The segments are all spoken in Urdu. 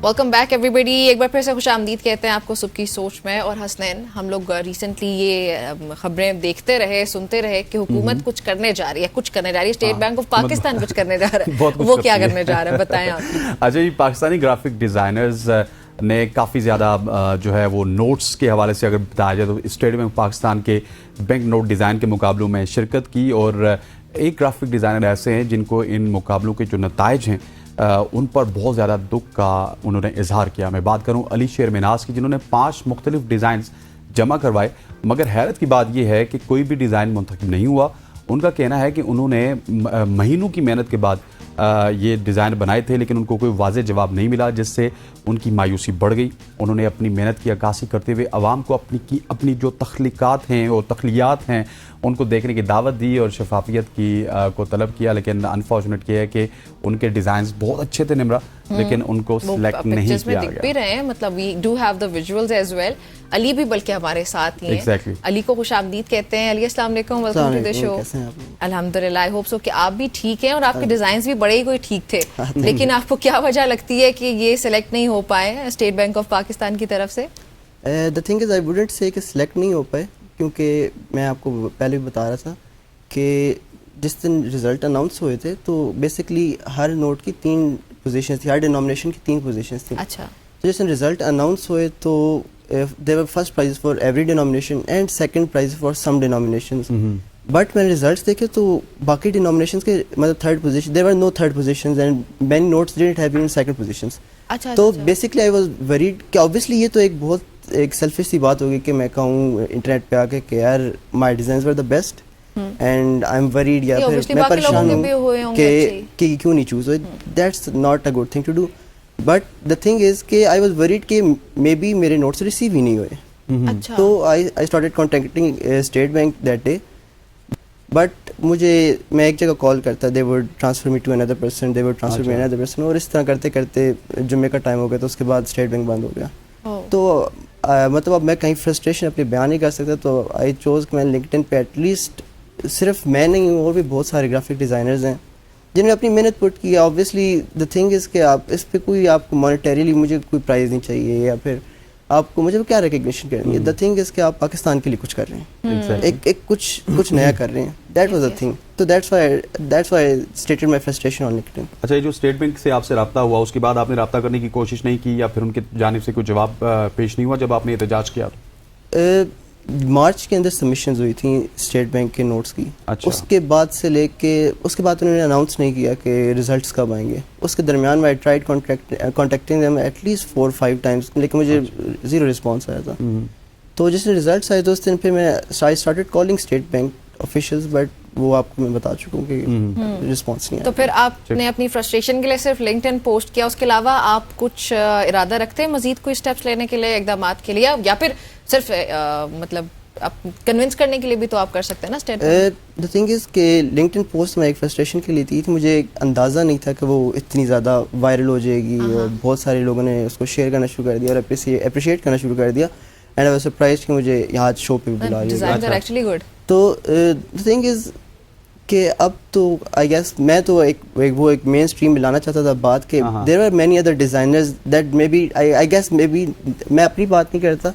ویلکم بیک ایوری بڈی. ایک بار پھر سے خوش آمدید کہتے ہیں آپ کو صبح کی سوچ میں. اور حسنین, ہم لوگ ریسنٹلی یہ خبریں دیکھتے رہے, سنتے رہے کہ حکومت کچھ کرنے جا رہی ہے, اسٹیٹ بینک آف پاکستان کچھ کرنے جا رہا ہے. وہ کیا کرنے جا رہا ہے بتائیں آپ. اچھا جی, پاکستانی گرافک ڈیزائنرز نے کافی زیادہ جو ہے وہ نوٹس کے حوالے سے اگر بتایا جائے تو اسٹیٹ بینک آف پاکستان کے بینک نوٹ ڈیزائن کے مقابلوں میں شرکت کی, اور ایک گرافک ڈیزائنر ایسے ہیں جن کو ان مقابلوں کے جو نتائج ہیں ان پر بہت زیادہ دکھ کا انہوں نے اظہار کیا. میں بات کروں علی شیر مناس کی, جنہوں نے 5 مختلف ڈیزائنز جمع کروائے, مگر حیرت کی بات یہ ہے کہ کوئی بھی ڈیزائن منتخب نہیں ہوا. ان کا کہنا ہے کہ انہوں نے مہینوں کی محنت کے بعد یہ ڈیزائن بنائے تھے, لیکن ان کو کوئی واضح جواب نہیں ملا, جس سے ان کی مایوسی بڑھ گئی. انہوں نے اپنی محنت کی عکاسی کرتے ہوئے عوام کو اپنی جو تخلیقات ہیں اور تخلیات ہیں ان کو دیکھنے کی دعوت دی اور شفافیت کی کو طلب کیا. لیکن انفارچونیٹ یہ ہے کہ ان کے ڈیزائنز بہت اچھے تھے نمرا, لیکن ان کو سلیکٹ نہیں کیا گیا. بھی رہے ہیں, مطلب we do have the visuals as well. Ali بھی بلکہ ہمارے ساتھ ہی ہیں. علی کو خوش آمدید کہتے ہیں. علی السلام علیکم, ویلکم ٹو دی شو. الحمدللہ, آئی ہوپ سو کہ آپ بھی ٹھیک ہیں اور آپ کے ڈیزائنز بھی بڑے ہی کوئی ٹھیک تھے, لیکن آپ کو کیا وجہ لگتی ہے کہ یہ سلیکٹ نہیں ہو پائے اسٹیٹ بینک آف پاکستان کی طرف سے؟ دا تھنگ از آئی ووڈنٹ سے کہ سلیکٹ نہیں ہو پائے, کیونکہ میں آپ کو پہلے بھی بتا رہا تھا کہ جس دن رزلٹ اناؤنس ہوئے تھے تو بیسکلی ہر نوٹ کی 3 پوزیشنز تھی, ہر ڈینومینیشن کی 3 پوزیشنز تھیں. اچھا, تو جس دن رزلٹ اناؤنس ہوئے تو there were first prizes for every denomination and second prize for some denominations. But when results دیکھے تو باقی denominations کے مطلب third position, there were no third positions and many notes didn't have even second positions. تو basically I was worried کہ obviously یہ تو ایک بہت ایک selfish سی بات ہوگی کہ میں کہوں انٹرنیٹ پہ آ کے کہ یار my designs were the best and I'm worried, یا پھر میں پریشان ہوں کہ کیوں نہیں چوز ہوئے. That's not a good thing to do. But the thing is کہ آئی واز وریڈ کہ مے بی میرے نوٹس ریسیو ہی نہیں ہوئے. تو I started contacting State Bank that day, but میں ایک جگہ کال کرتا, they would transfer me to another person, they would transfer me another person, اور اس طرح کرتے کرتے جمعے کا ٹائم ہو گیا. تو اس کے بعد اسٹیٹ بینک بند ہو گیا. تو مطلب اب میں کہیں فرسٹریشن اپنی بیان نہیں کر سکتا, تو آئی چوز کہ میں لنکڈ ان پہ ایٹ لیسٹ صرف میں نہیں ہوں اور بھی بہت سارے گرافک ڈیزائنرز ہیں جنہوں نے اپنی محنت پٹ کی. آبویسلی دا تھنگ از کہ آپ اس پہ کوئی آپ کو مانیٹریلی مجھے کوئی پرائز نہیں چاہیے, یا پھر آپ کو مجھے کیا ریکگنیشن کرنی ہے. دا تھنگ از کہ آپ پاکستان کے لیے کچھ کر رہے ہیں, ایک کچھ نیا کر رہے ہیں. That was the thing. تو that's why stated my frustration on LinkedIn. اچھا, یہ جو اسٹیٹ بینک سے آپ سے رابطہ ہوا اس کے بعد آپ نے رابطہ کرنے کی کوشش نہیں کی, یا پھر ان کی جانب سے کوئی جواب پیش نہیں ہوا جب آپ نے احتجاج کیا؟ مارچ کے اندر سبمیشنز ہوئی تھیں اسٹیٹ بینک کے نوٹس کی. اس کے بعد سے لے کے اس کے بعد انہوں نے اناؤنس نہیں کیا کہ ریزلٹس کب آئیں گے. اس کے درمیان میں tried contacting them at least 4-5 times, لیکن مجھے زیرو رسپانس آیا تھا. تو جس دن ریزلٹس آئے تو اس دن پھر میں I started calling State Bank officials, but وہ آپ کو میں بتا چکا ہوں کہ رسپانس نہیں آیا. تو پھر آپ نے اپنی فرسٹریشن کے لیے صرف لنکڈ ان پوسٹ کیا, اس کے علاوہ آپ کچھ ارادہ رکھتے ہیں مزید کوئی اسٹیپس لینے کے لیے, اقدامات کے لیے, یا پھر صرف مطلب آپ کنونس کرنے کے لیے بھی تو آپ کر سکتے ہیں نا اسٹیٹ؟ دا تھنگ از کہ لنکڈ ان پوسٹ میں ایک فرسٹریشن کے لیے تھی, مجھے اندازہ نہیں تھا کہ وہ اتنی زیادہ وائرل ہو جائے گی, اور بہت سارے لوگوں نے اس کو شیئر کرنا شروع کر دیا اور اپریشیٹ کرنا شروع کر دیا. اینڈ آئی واز سرپرائزڈ کہ مجھے یہاں شو پہ بھی بلا لیا. تو دا تھنگ از کہ اب تو آئی گیس میں تو وہ ایک مین اسٹریم میں لانا چاہتا تھا بات کہ there are many other designers that may be I guess may be میں اپنی بات نہیں کرتا,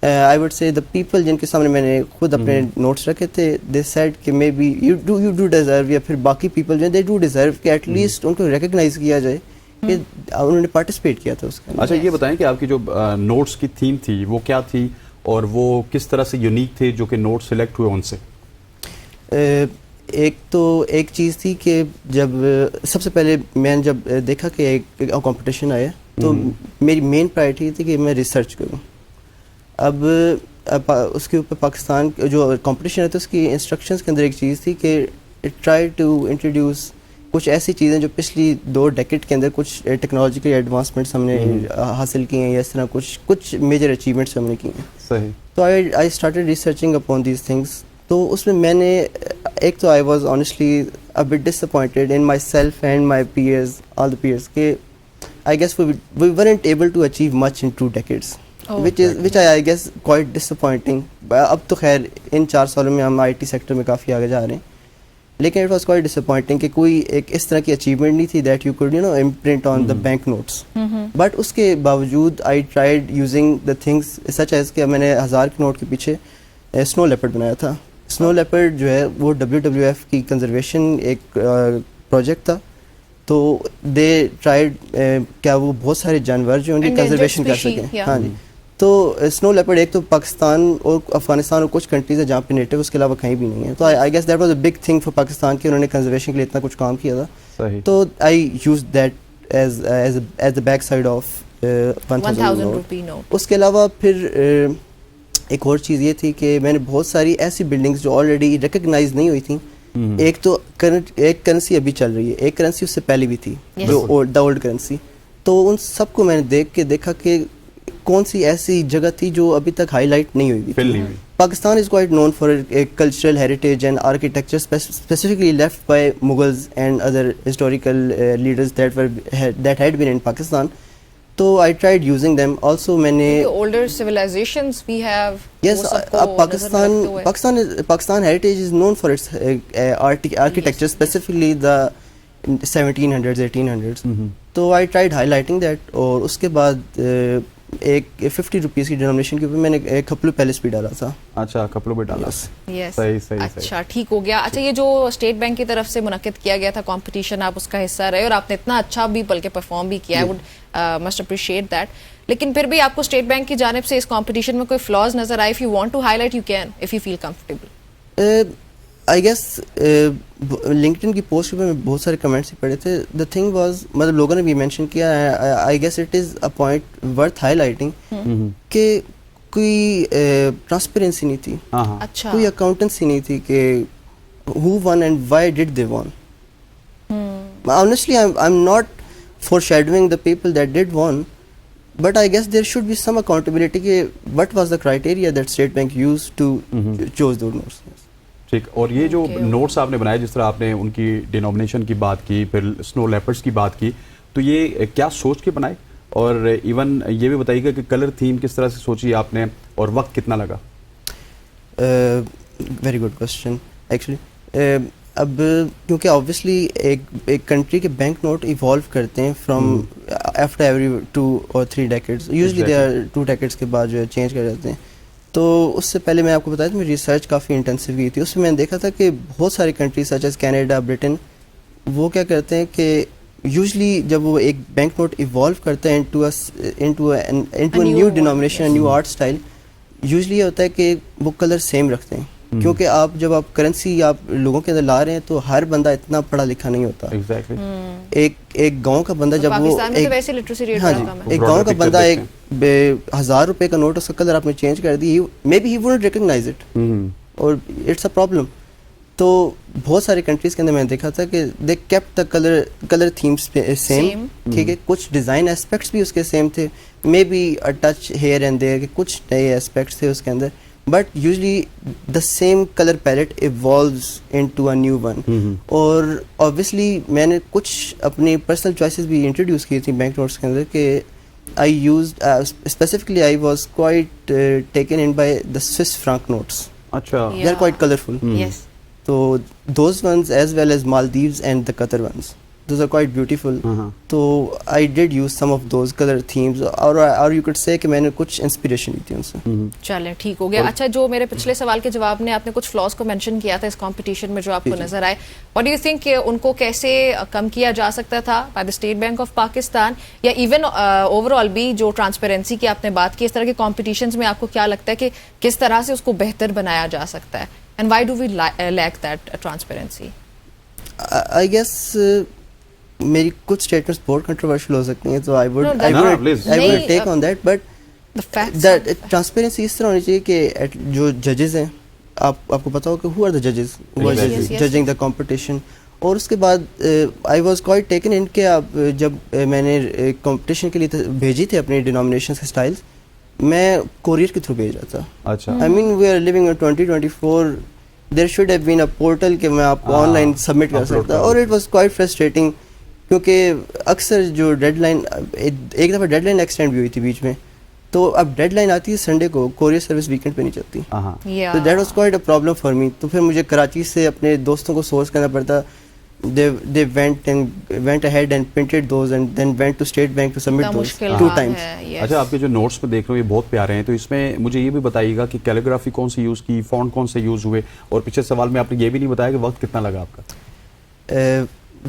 I would say the people جن کے سامنے میں نے خود اپنے نوٹس رکھے تھے, they said کہ may be you do deserve, یا پھر باقی پیپل جو ہیں they do deserve کہ ایٹ لیسٹ ان کو ریکگنائز کیا جائے کہ انہوں نے پارٹیسپیٹ کیا تھا اس کے. اچھا, یہ بتائیں کہ آپ کی جو نوٹس کی تھیم تھی وہ کیا تھی, اور وہ کس طرح سے یونیک تھے جو کہ نوٹ سلیکٹ ہوئے ان سے؟ ایک چیز تھی کہ جب سب سے پہلے میں نے جب دیکھا کہ ایک کمپٹیشن آیا تو میری مین پرائرٹی تھی کہ میں ریسرچ کروں. اب اس کے اوپر پاکستان جو کمپٹیشن ہے تو اس کی انسٹرکشنز کے اندر ایک چیز تھی کہ ٹرائی ٹو انٹروڈیوس کچھ ایسی چیزیں جو پچھلی 2 ڈیکیڈ کے اندر کچھ ٹیکنالوجیکل ایڈوانسمنٹس ہم نے حاصل کی ہیں, یا اس طرح کچھ میجر اچیومنٹس ہم نے کی ہیں. صحیح. تو I started researching upon these things. تو اس میں نے ایک تو I was honestly a bit disappointed in myself and my peers, all the peers, کہ I guess we weren't able to achieve much in 2 decades. which I guess quite disappointing. اب تو خیر ان 4 سالوں میں ہم آئی ٹی سیکٹر میں کافی آگے جا رہے ہیں, لیکن اٹ واز کوائٹ ڈسپوائنٹنگ کہ کوئی ایک اس طرح کی اچیومنٹ نہیں تھی that you could you know imprint on the bank notes. But اس کے باوجود I tried using the things such as کہ میں نے 1000 کے نوٹ کے پیچھے اسنو لیپرڈ بنایا تھا. اسنو لیپرڈ جو ہے وہ WWF کی کنزرویشن ایک پروجیکٹ تھا, تو دے ٹرائیڈ کیا وہ بہت سارے جانور جو ان کی کنزرویشن کر سکیں. ہاں جی, تو اسنو لیپرڈ ایک تو پاکستان اور افغانستان اور کچھ کنٹریز ہیں جہاں پہ نیٹو, اس کے علاوہ کہیں بھی نہیں ہے. تو I guess that was a big thing for Pakistan کہ انہوں نے کنزرویشن کے لیے اتنا کچھ کام کیا تھا. تو I use that as the back side of 1000 rupee note. اس کے علاوہ پھر ایک اور چیز یہ تھی کہ میں نے بہت ساری ایسی بلڈنگس جو آلریڈی ریکگنائز نہیں ہوئی تھیں. ایک تو ایک کرنسی ابھی چل رہی ہے, ایک کرنسی اس سے پہلے بھی تھی جو دا اولڈ کرنسی. تو ان سب کو میں نے دیکھا کہ کون سی ایسی جگہ تھی جو ابھی تک ہائی لائٹ نہیں ہوئی تھی. Pakistan is quite known for cultural heritage and architecture specifically left by Mughals and other historical leaders that had been in Pakistan. تو I tried using them also. میں نے older civilizations we have. Yes, Pakistan heritage is known for its architecture, specifically the 1700s, 1800s. تو I tried highlighting that. اور اس کے بعد ایک 50 روپیز کی ڈینومینیشن کے اوپر میں نے کھپلو پیلس بھی ڈالا تھا. اچھا, کھپلو بھی ڈالا. صحیح. اچھا, ٹھیک ہو گیا. اچھا, یہ جو اسٹیٹ بینک کی طرف سے منعقد کیا گیا تھا کمپٹیشن, آپ اس کا حصہ رہے اور آپ نے اتنا اچھا بھی بلکہ پرفارم بھی کیا, I would must appreciate that. لیکن پھر بھی آپ کو اسٹیٹ بینک کی جانب سے اس کمپٹیشن میں کوئی فلاز نظر آئے؟ if you want to highlight you can, if you feel comfortable. I guess LinkedIn کی پوسٹ پہ میں بہت سارے کمنٹس پڑھے تھے. دا تھنگ واز, مطلب لوگوں نے بھی مینشن کیا, I guess it is a point worth high lighting کہ کوئی ٹرانسپیرنسی نہیں تھی, کوئی اکاؤنٹنسی نہیں تھی کہ who won and why did they won. Honestly, I'm not foreshadowing the people that did won, but I guess there should be some accountability کہ what was the criteria that State Bank used to choose those notes. ٹھیک. اور یہ جو نوٹس آپ نے بنائے, جس طرح آپ نے ان کی ڈینومینیشن کی بات کی, پھر اسنو لیپرڈس کی بات کی, تو یہ کیا سوچ کے بنائے؟ اور ایون یہ بھی بتائیے گا کہ کلر تھیم کس طرح سے سوچی آپ نے اور وقت کتنا لگا؟ Very good question actually. اب کیونکہ آبویسلی ایک کنٹری کے بینک نوٹ ایوالو کرتے ہیں from after every 2 or 3 decades. Usually they are 2 decades کے بعد جو ہے چینج کر جاتے ہیں. تو اس سے پہلے میں آپ کو بتایا تھا میری ریسرچ کافی انٹینسو کی تھی. اس میں نے دیکھا تھا کہ بہت ساری countries such as Canada, Britain, وہ کیا کرتے ہیں کہ یوزلی جب وہ ایک بینک نوٹ ایوالو کرتا ہے into a new denomination, new art style, usually یہ ہوتا ہے کہ وہ کلر سیم رکھتے ہیں. کیونکہ آپ جب آپ کرنسی آپ لوگوں کے اندر لا رہے ہیں تو ہر بندہ اتنا پڑھا لکھا نہیں ہوتا. ایک گاؤں کا بندہ جب وہ ایک گاؤں کا بندہ ایک 1000 روپے کا نوٹ, اس کا کلر آپ نے چینج کر دی, may be he wouldn't recognise it, اور اٹس اے پرابلم. تو بہت ساری کنٹریز کے اندر میں نے دیکھا تھا کہ they kept the colour themes same. ٹھیک ہے, کچھ ڈیزائن اسپیکٹس بھی اس کے سیم تھے, may be a touch here and there, کہ کچھ نئے اسپیکٹس تھے اس کے اندر, but usually the same colour palette evolves into a new one. اور آبویسلی میں نے کچھ اپنی پرسنل چوائسیز بھی انٹروڈیوس کی تھیں بینک نوٹس کے اندر کہ I used specifically I was quite taken in by the Swiss franc notes. Acha. They're quite colorful. Yes. So those ones as well as Maldives and the Qatar ones, those are quite beautiful. So I did use some of those color themes, or you could say کہ میں نے کچھ انسپریشن لی تھی ان سے. چلیں ٹھیک ہو گیا. اچھا, جو میرے پچھلے سوال کے جواب میں آپ نے کچھ فلاز کو مینشن کیا تھا اس کمپٹیشن میں جو آپ کو نظر آئے, واٹ ڈو یو تھنک کہ ان کو کیسے کم کیا جا سکتا تھا by the state bank of Pakistan, یا ایون اوور آل بھی جو ٹرانسپیرنسی کی آپ نے بات کی, اس طرح کے کمپٹیشنز میں آپ کو کیا لگتا ہے کہ کس طرح سے اس کو بہتر بنایا جا سکتا ہے, and why do we lack that transparency? I guess میری کچھ اسٹیٹمنٹس بہت کنٹروورشل ہو سکتی ہیں, تو I would take on that, but transparency اس طرح ہونی چاہیے کہ جو ججز ہیں, آپ کو پتا ہو کہ who are the judges who are judging the competition. اور اس کے بعد I was quite taken in کہ اب جب میں نے کمپٹیشن کے لیے بھیجی تھی اپنی ڈینومینیشن کے اسٹائلس, میں کوریئر کے تھرو بھیج رہا تھا. اچھا, I mean we are living in 2024, there should have been a portal کہ میں آپ کو آن لائن سبمٹ کر سکتا, اور it was quite frustrating کیونکہ اکثر جو ڈیڈ لائن, ایک دفعہ ڈیڈ لائن ایکسٹینڈ بھی ہوئی تھی بیچ میں, تو اب ڈیڈ لائن آتی ہے سنڈے کو, کوریئر سروس ویکینڈ پہ نہیں چلتی. تو that was quite a problem for me. تو پھر مجھے کراچی سے اپنے دوستوں کو سورس کرنا پڑتا. they went ahead and printed those and then went to State Bank to submit those 2 times. اچھا, آپ کے جو نوٹس میں دیکھ رہے ہو یہ بہت پیارے ہیں, تو اس میں مجھے یہ بھی بتائیے گا کہ کیلیگرافی کون سی یوز کی, فونٹ کون سے یوز ہوئے, اور پچھلے سوال میں آپ نے یہ بھی نہیں بتایا کہ وقت کتنا لگا آپ کا.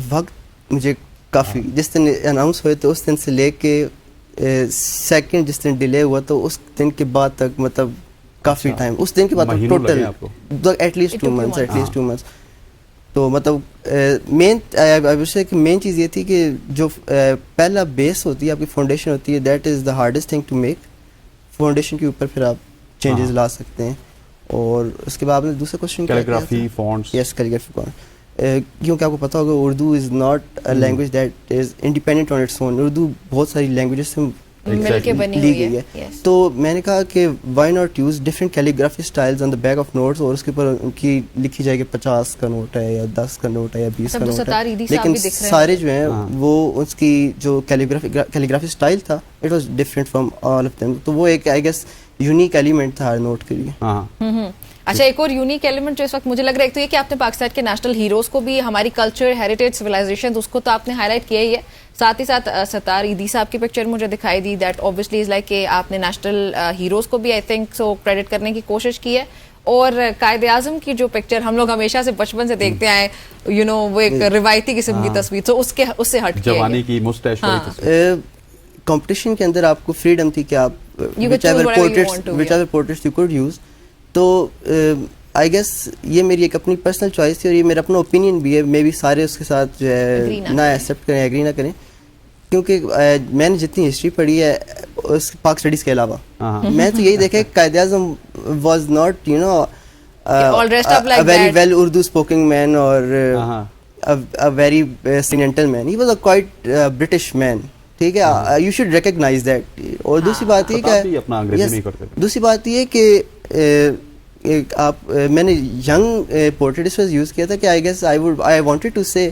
وقت مجھے کافی, جس دن اناؤنس ہوئے تو اس دن سے لے کے سیکنڈ جس دن ڈیلے ہوا تو اس دن کے بعد تک مطلب کافی ٹائم, اس دن کے بعد ٹوٹل ایٹ لیسٹ 2 months. تو مطلب مین چیز یہ تھی کہ جو پہلا بیس ہوتی ہے آپ کی فاؤنڈیشن ہوتی ہے, that is the hardest thing to make. Foundation کے اوپر پھر آپ چینجز لا سکتے ہیں. اور اس کے بعد آپ نے دوسرا کوشچن کیلیگرافی فونٹس. یس, کیلیگرافی فونٹ, کیونکہ آپ کو پتہ ہوگا Urdu is not a language that is independent on its own. Urdu بہت ساری لینگویجز سے مل کے بنی لی ہوئی گئی ہے. تو میں نے کہا کہ why not use different calligraphy styles on the back of notes, اور اس کے اوپر ان کی لکھی جائے کہ 50 کا نوٹ ہے یا 10 کا نوٹ ہے یا 20 کا نوٹ ہے, لیکن سارے جو ہیں وہ اس کی جو کیلیگرافی اسٹائل تھا it was different from all of them. تو وہ ایک آئی گیس یونیک ایلیمنٹ تھا ہر نوٹ کے لیے. اچھا, ایک اور یونیک ایلیمنٹ جو اس وقت مجھے لگ رہا ہے, ایک تو یہ کہ آپ نے پاکستان کے نیشنل ہیروز کو بھی, ہماری کلچر, ہیریٹیج, سویلائزیشن, اس کو تو آپ نے ہائی لائٹ کیا ہی ہے. ساتھ ہی ساتھ ستار ایدھی صاحب کی پکچر مجھے دکھائی دی, دیٹ اوبیسلی از لائک کہ آپ نے نیشنل ہیروز کو بھی آئی تھنک سو کریڈٹ کرنے کی کوشش کی ہے. اور قائد اعظم کی جو پکچر ہم لوگ ہمیشہ سے بچپن سے دیکھتے آئے, یو نو وہ ایک روایتی قسم کی تصویر, تو اس سے ہٹ کے جوانی کی مسٹیچ والی تصویر. کمپٹیشن کے اندر آپ کو فریڈم تھی کہ آپ whichever portraits you could use. تو آئی گیس یہ میری ایک اپنی پرسنل چوائس تھی اور یہ میرا اپنا اوپینین بھی ہے. مے بی سارے اس کے ساتھ جو ہے نہ ایکسیپٹ کریں, ایگری نہ کریں, کیونکہ میں نے جتنی ہسٹری پڑھی ہے اس پاک اسٹڈیز کے علاوہ, میں تو یہی دیکھا کہ Quaid Azam was not you know very well Urdu speaking man اور very gentle man. He was a quite British man. ٹھیک ہے, یو شوڈ ریکگنائز دیٹ. اور دوسری بات یہ کہ آپ میں نے ینگ پورٹریٹس یوز کیا تھا کہ I guess I wanted to say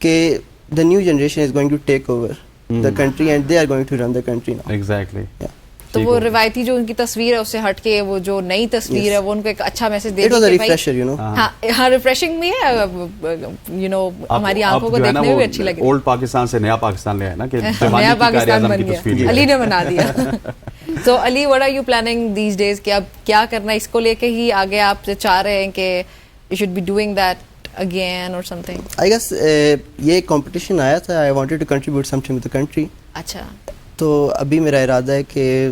کہ the new generation is going to take over the country and they are going to run the country now. Exactly. تو وہ روایتی جو ان کی تصویر ہے اس سے ہٹ کے وہ جو نئی تصویر ہے وہ ان کو ایک اچھا message they the. It was a refresher, you know. ہاں, ریفریشنگ بھی ہے, یو نو ہماری آنکھوں کو دیکھنے میں بھی اچھی لگی. اولڈ پاکستان سے نیا پاکستان لے آئے نا, کہ نیا پاکستان بن گیا, علی نے بنا دیا. تو علی, what are you planning these days, کہ اب کیا کرنا اس کو لے کے ہی آگے آپ چاہ رہے ہیں کہ you should be doing that again or something? I guess یہ competition آیا تھا, I wanted to contribute something to the country. اچھا, تو ابھی میرا ارادہ ہے کہ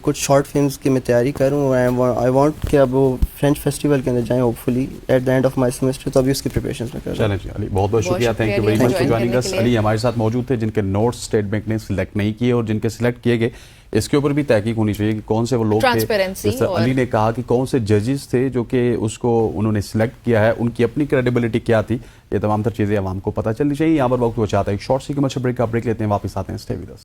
کچھ شارٹ فلمس کی میں تیاری کروں. آئی وانٹ کہ اب وہ فرینچ فیسٹیول کے اندر جائیں hopefully at the end of my semester. تو ابھی اس کی پریپریشنز میں کر رہا ہوں. چلیں جی علی, بہت بہت شکریہ, thank you very much for joining us. Ali ہمارے ساتھ موجود تھے جن کے نوٹس اسٹیٹ بینک نے سلیکٹ نہیں کیے, اور جن کے سلیکٹ کیے گئے اس کے اوپر بھی تحقیق ہونی چاہیے کہ کون سے وہ لوگ تھے. علی نے کہا کہ کون سے ججز تھے جو کہ اس کو انہوں نے سلیکٹ کیا ہے, ان کی اپنی کریڈیبلٹی کیا تھی, یہ تمام تر چیزیں عوام کو پتہ چلنی چاہیے. یہاں پر وقت وہ چاہتا ہے ایک شارٹ سی کمرشل بریک کا, بریک لیتے ہیں, واپس آتے ہیں. Stay with us.